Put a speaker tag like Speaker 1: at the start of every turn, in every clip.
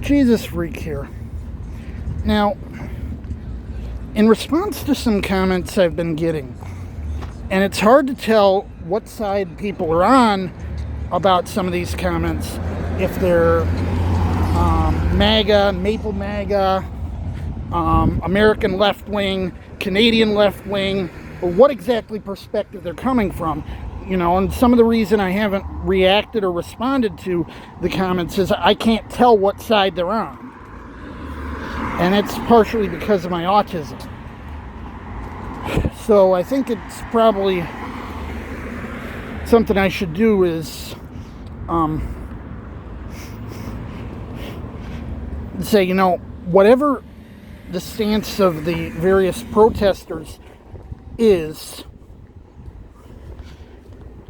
Speaker 1: Jesus freak here. Now, in response to some comments I've been getting, and it's hard to tell what side people are on about some of these comments, if they're MAGA, Maple MAGA, American left wing, Canadian left wing, or what exactly perspective they're coming from. You know, and some of the reason I haven't reacted or responded to the comments is I can't tell what side they're on. And it's partially because of my autism. So I think it's probably something I should do is say, you know, whatever the stance of the various protesters is,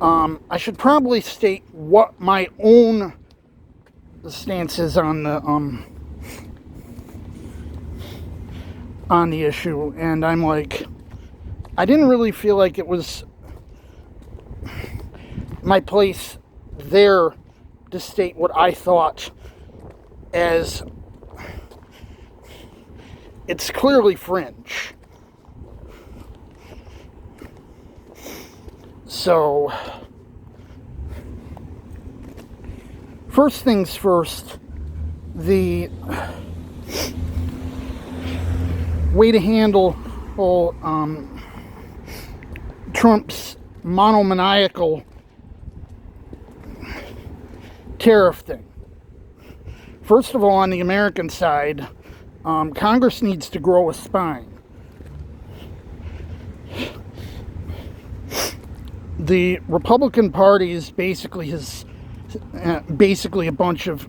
Speaker 1: I should probably state what my own stance is on the issue. And I'm like, I didn't really feel like it was my place there to state what I thought, as it's clearly fringe. So, first things first, the way to handle Trump's monomaniacal tariff thing. First of all, on the American side, Congress needs to grow a spine. The Republican Party is basically a bunch of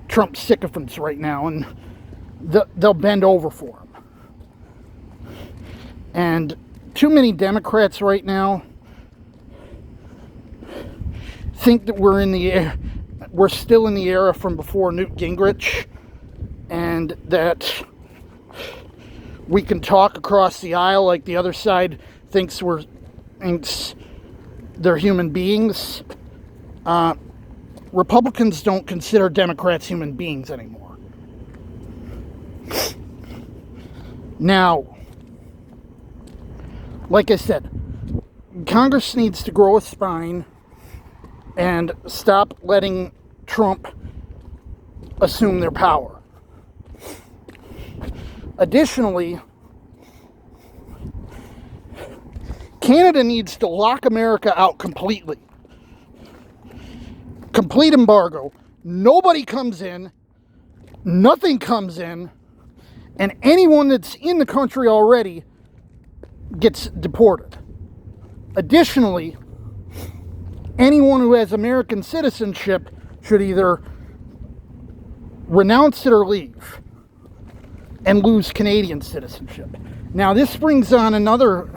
Speaker 1: Trump sycophants right now, and they'll bend over for him. And too many Democrats right now think that we're still in the era from before Newt Gingrich, and that we can talk across the aisle like the other side thinks they're human beings. Republicans don't consider Democrats human beings anymore. Now, like I said, Congress needs to grow a spine and stop letting Trump assume their power. Additionally, Canada needs to lock America out completely. Complete embargo. Nobody comes in. Nothing comes in. And anyone that's in the country already gets deported. Additionally, anyone who has American citizenship should either renounce it or leave and lose Canadian citizenship. Now, this brings on another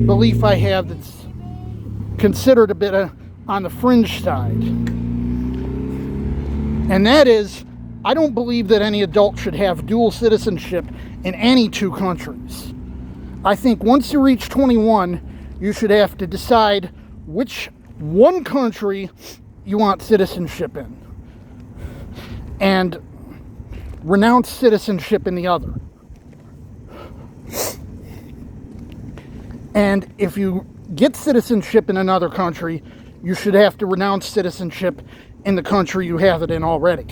Speaker 1: belief I have that's considered a bit on the fringe side. And that is, I don't believe that any adult should have dual citizenship in any two countries. I think once you reach 21, you should have to decide which one country you want citizenship in, and renounce citizenship in the other. And if you get citizenship in another country, you should have to renounce citizenship in the country you have it in already.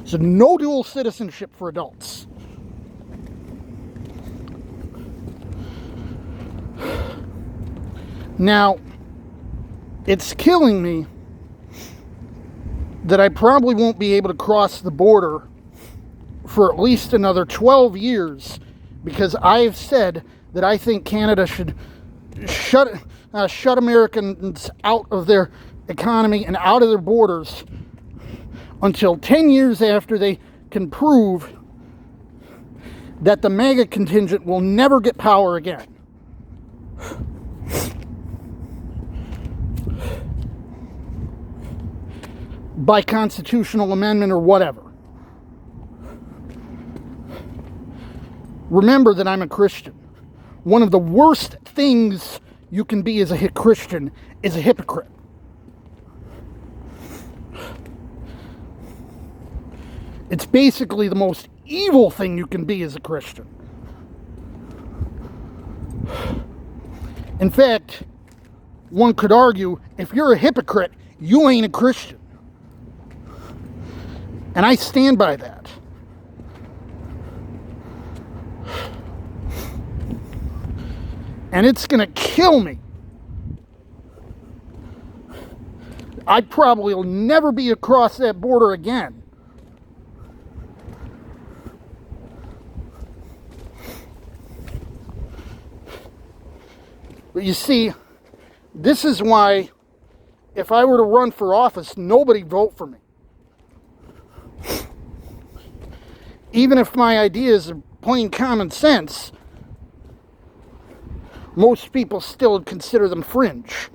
Speaker 1: So no dual citizenship for adults. Now, it's killing me that I probably won't be able to cross the border for at least another 12 years, because I've said that I think Canada should shut Americans out of their economy and out of their borders until 10 years after they can prove that the MAGA contingent will never get power again. By constitutional amendment or whatever. Remember that I'm a Christian. one of the worst things you can be as a Christian is a hypocrite. It's basically the most evil thing you can be as a Christian. In fact, one could argue, if you're a hypocrite, you ain't a Christian. And I stand by that. And it's going to kill me. I probably will never be across that border again. But you see, this is why, if I were to run for office, nobody'd vote for me. Even if my ideas are plain common sense, most people still consider them fringe.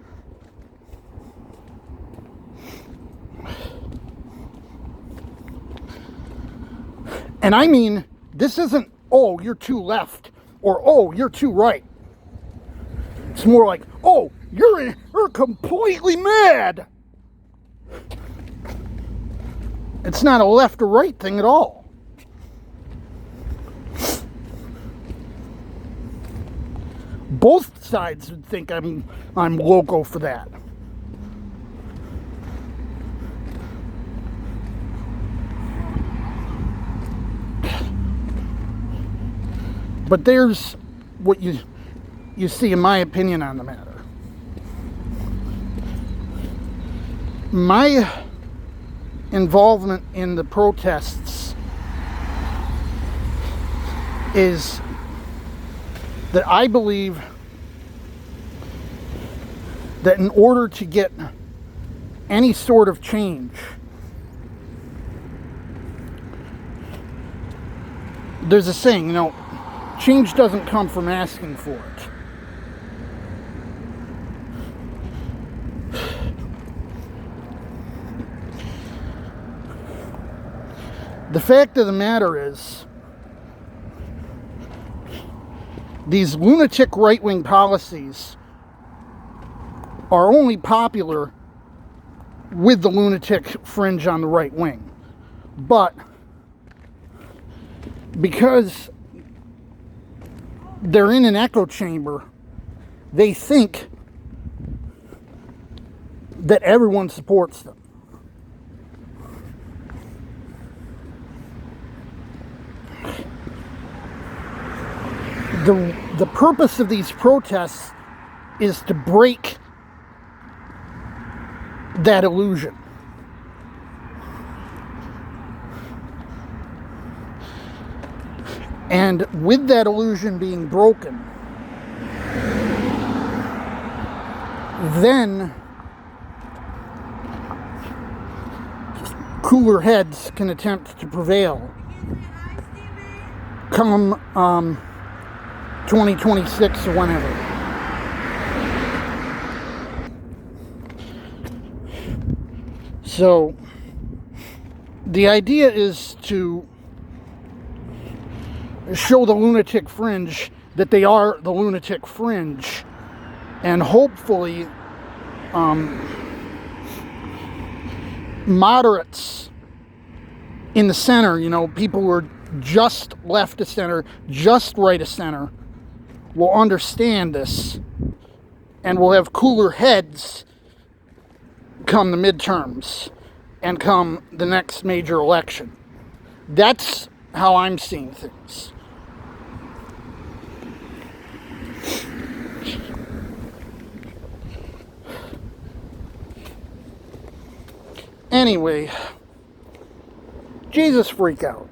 Speaker 1: And I mean, this isn't, oh, you're too left, or oh, you're too right. It's more like, oh, you're completely mad. It's not a left or right thing at all. Both sides would think I'm loco for that. But there's what you see in my opinion on the matter. My involvement in the protests is that I believe that in order to get any sort of change, there's a saying, change doesn't come from asking for it. The fact of the matter is, these lunatic right-wing policies are only popular with the lunatic fringe on the right wing. But because they're in an echo chamber, they think that everyone supports them. The purpose of these protests is to break that illusion. And with that illusion being broken, then cooler heads can attempt to prevail come 2026 or whenever. So the idea is to show the lunatic fringe that they are the lunatic fringe, and hopefully moderates in the center, people who are just left of center, just right of center, will understand this and will have cooler heads come the midterms and come the next major election. That's how I'm seeing things. Anyway, Jesus freak out.